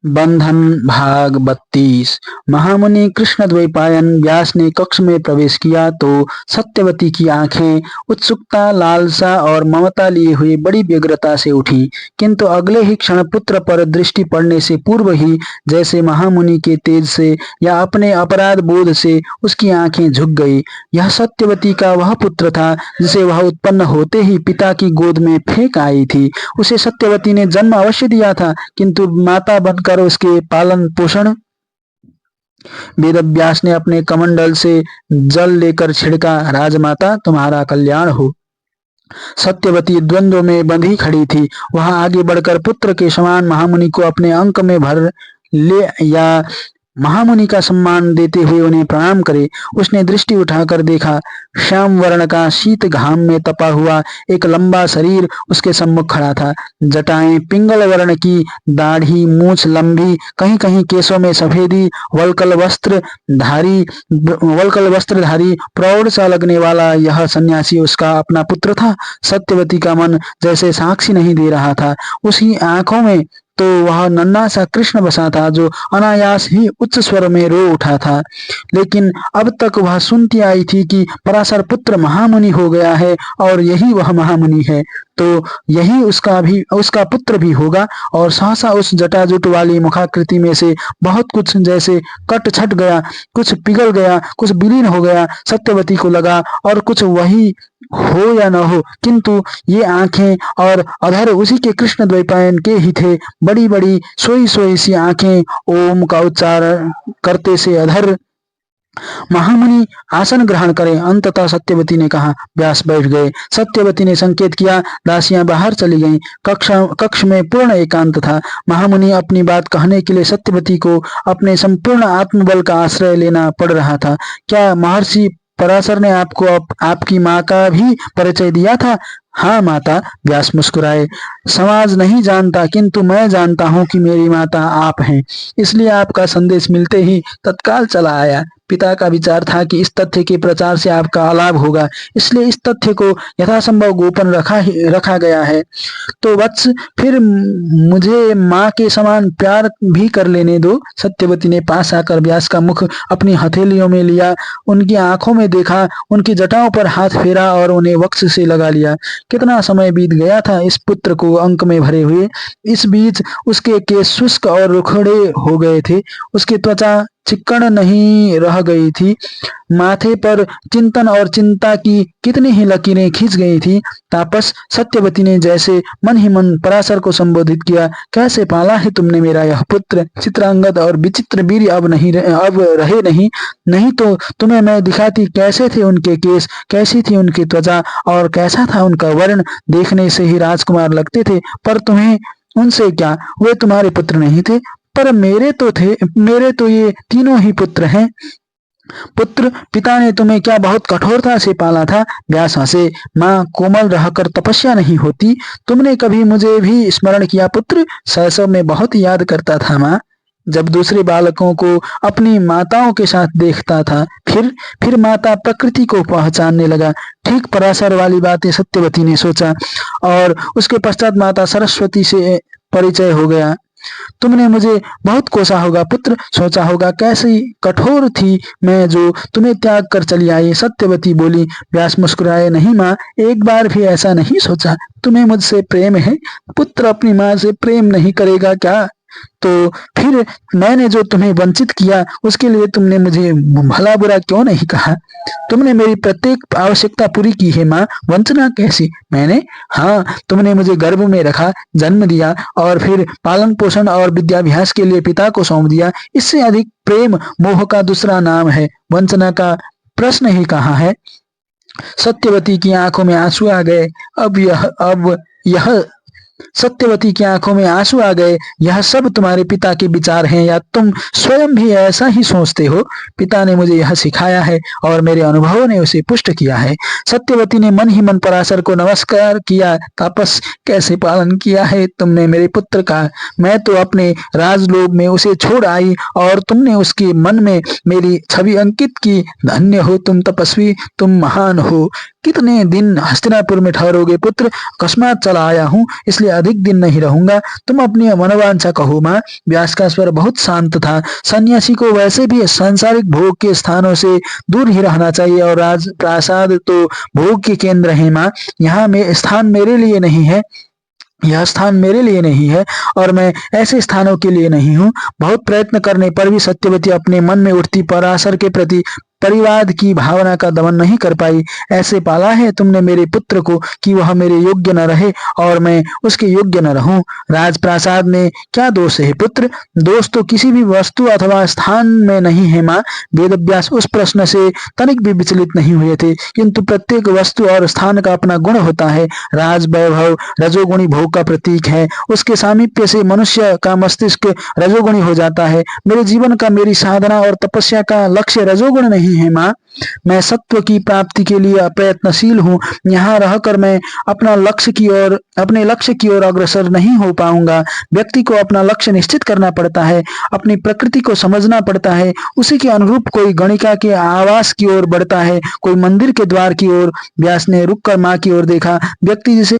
बंधन भाग 32। महामुनि कृष्णद्वैपायन व्यास ने कक्ष में प्रवेश किया तो सत्यवती की आंखें उत्सुकता, लालसा और ममता लिए हुए बड़ी व्यग्रता से उठी, किंतु अगले ही क्षण पुत्र पर दृष्टि पड़ने से पूर्व ही जैसे महामुनि के तेज से या अपने अपराध बोध से उसकी आंखें झुक गई। यह सत्यवती का वह पुत्र था जिसे वह उत्पन्न होते ही पिता की गोद में फेंक आई थी। उसे सत्यवती ने जन्म अवश्य दिया था, किंतु माता बनकर उसके पालन पोषण। वेदव्यास ने अपने कमंडल से जल लेकर छिड़का, राजमाता तुम्हारा कल्याण हो। सत्यवती द्वंद्व में बंधी खड़ी थी। वह आगे बढ़कर पुत्र के समान महामुनि को अपने अंक में भर ले या महामुनि का सम्मान देते हुए उन्हें प्रणाम करे। उसने दृष्टि उठाकर देखा, श्याम वर्ण का शीत घाम में तपा हुआ एक लंबा शरीर उसके सम्मुख खड़ा था। जटाएं पिंगल वर्ण की, दाढ़ी मूछ लंबी, कहीं कहीं केसों में सफेदी, वल्कल वस्त्रधारी प्रौढ़ सा लगने वाला यह सन्यासी उसका अपना पुत्र था। सत्यवती का मन जैसे साक्षी नहीं दे रहा था। उसकी आंखों में तो वह नन्हा सा कृष्ण बसा था जो अनायास ही उच्च स्वर में रो उठा था। लेकिन अब तक वह सुनती आई थी कि पराशर पुत्र महामुनि हो गया है और यही वह महामुनि है, तो यही उसका पुत्र भी होगा। और सहसा उस जटाजुट वाली मुखाकृति में से बहुत कुछ जैसे कट छट गया, कुछ पिघल गया, कुछ विलीन हो गया। सत्यवती को लगा और कुछ वही हो या न हो, किंतु ये आंखें और अधर उसी के कृष्ण द्वैपायन के ही थे। बड़ी बड़ी सोई सोई सी आंखें, ओम का उच्चारण करते से अधर। महामुनि आसन ग्रहण करें। अंततः सत्यवती ने कहा। व्यास बैठ गए। सत्यवती ने संकेत किया। दासियां बाहर चली गईं। कक्ष में पूर्ण एकांत था। महामुनि अपनी बात कहने के लिए सत्यवती को अपने संपूर्ण आत्मबल का आश्रय लेना पड़ रहा था। क्या महर्षि पराशर ने आपको आपकी माँ का भी परिचय दिया था? हाँ माता, व्यास मुस्कुराए। समाज नहीं जानता, किंतु मैं जानता हूँ कि मेरी माता आप हैं, इसलिए आपका संदेश मिलते ही तत्काल चला आया। पिता का विचार था कि इस तथ्य के प्रचार से आपका अलाभ होगा, इसलिए इस तथ्य को यथासंभव गोपन रखा गया है। तो वत्स, फिर मुझे माँ के समान प्यार भी कर लेने दो। सत्यवती ने पास आकर व्यास का मुख अपनी हथेलियों में लिया, उनकी आंखों में देखा, उनकी जटाओं पर हाथ फेरा और उन्हें वक्ष से लगा लिया। कितना समय बीत गया था इस पुत्र को अंक में भरे हुए। इस बीच उसके केश शुष्क और रुखड़े हो गए थे। उसकी त्वचा चिक्कड़ नहीं रह गई थी। माथे पर चिंतन और चिंता की कितनी ही लकीरें खींच गई थी। तापस, सत्यवती ने जैसे मन ही मन पराशर को संबोधित किया। कैसे पाला है तुमने मेरा यह पुत्र? चित्रांगद और विचित्र वीर अब रहे नहीं। नहीं तो तुम्हें मैं दिखाती कैसे थे उनके केस, कैसी थी उनकी त्वचा और कैसा था उनका वर्ण। देखने से ही राजकुमार लगते थे, पर तुम्हें उनसे क्या, वे तुम्हारे पुत्र नहीं थे। पर मेरे तो ये तीनों ही पुत्र हैं। पुत्र, पिता ने तुम्हें क्या बहुत कठोरता से पाला था? व्यास हंसे। माँ कोमल रहकर तपस्या नहीं होती। तुमने कभी मुझे भी स्मरण किया पुत्र? शैशव में बहुत याद करता था माँ, जब दूसरे बालकों को अपनी माताओं के साथ देखता था। फिर माता प्रकृति को पहचानने लगा। ठीक पराशर वाली बातें सत्यवती ने सोचा। और उसके पश्चात माता सरस्वती से परिचय हो गया। तुमने मुझे बहुत कोसा होगा पुत्र, सोचा होगा कैसी कठोर थी मैं जो तुम्हें त्याग कर चली आई। सत्यवती बोली। व्यास मुस्कुराए। नहीं माँ, एक बार भी ऐसा नहीं सोचा। तुम्हें मुझसे प्रेम है। पुत्र अपनी माँ से प्रेम नहीं करेगा क्या? तो फिर मैंने जो तुम्हें वंचित किया उसके लिए तुमने मुझे भला बुरा क्यों नहीं कहा? तुमने मेरी प्रत्येक आवश्यकता पूरी की है माँ, वंचना कैसी? मैंने? हाँ, तुमने मुझे गर्भ में रखा, जन्म दिया और फिर पालन पोषण और विद्याभ्यास के लिए पिता को सौंप दिया। इससे अधिक प्रेम मोह का दूसरा नाम है। वंचना का प्रश्न ही कहाँ है? सत्यवती की आंखों में आंसू आ गए। अब यह सत्यवती की आंखों में आंसू आ गए। यह सब तुम्हारे पिता के विचार हैं या तुम स्वयं भी ऐसा ही सोचते हो? पिता ने मुझे यह सिखाया है और मेरे अनुभवों ने उसे पुष्ट किया है। सत्यवती ने मन ही मन पराशर को नमस्कार किया। तापस, कैसे पालन किया है तुमने मेरे पुत्र का? मैं तो अपने राजलोभ में उसे छोड़ आई और तुमने उसके मन में मेरी छवि अंकित की। धन्य हो तुम तपस्वी, तुम महान हो। कितने दिन हस्तिनापुर में ठहरोगे पुत्र? अकस्मात चला आया हूँ, इसलिए अधिक दिन नहीं रहूंगा। तुम अपनी मनोवांछा कहो माँ। व्यास का स्वर बहुत शांत था। सन्यासी को वैसे भी सांसारिक भोग के स्थानों से दूर ही रहना चाहिए और राजप्रासाद तो भोग के केंद्र है माँ। यहाँ में स्थान मेरे लिए नहीं है, यह स्थान मेरे लिए नहीं है और मैं ऐसे स्थानों के लिए नहीं हूँ। बहुत प्रयत्न करने पर भी सत्यवती अपने मन में उठती पराशर के प्रति परिवाद की भावना का दमन नहीं कर पाई। ऐसे पाला है तुमने मेरे पुत्र को कि वह मेरे योग्य न रहे और मैं उसके योग्य न रहूं। राजप्रासाद में क्या दोष है पुत्र? दोष तो किसी भी वस्तु अथवा स्थान में नहीं है माँ। वेदव्यास उस प्रश्न से तनिक भी विचलित नहीं हुए थे, किंतु प्रत्येक वस्तु और स्थान का अपना गुण होता है। राज वैभव रजोगुणी भोग का प्रतीक है, उसके सामीप्य से मनुष्य का मस्तिष्क रजोगुणी हो जाता है। मेरे जीवन का, मेरी साधना और तपस्या का लक्ष्य रजोगुण नहीं है माँ। मैं सत्व की प्राप्ति के लिए प्रयत्नशील हूँ। यहाँ रहकर मैं अपने लक्ष्य की ओर अग्रसर नहीं हो पाऊंगा। व्यक्ति को अपना लक्ष्य निश्चित करना पड़ता है, अपनी प्रकृति को समझना पड़ता है, उसी के अनुरूप कोई गणिका के आवास की ओर बढ़ता है, कोई मंदिर के द्वार की ओर। व्यास ने रुक कर माँ की ओर देखा। व्यक्ति जिसे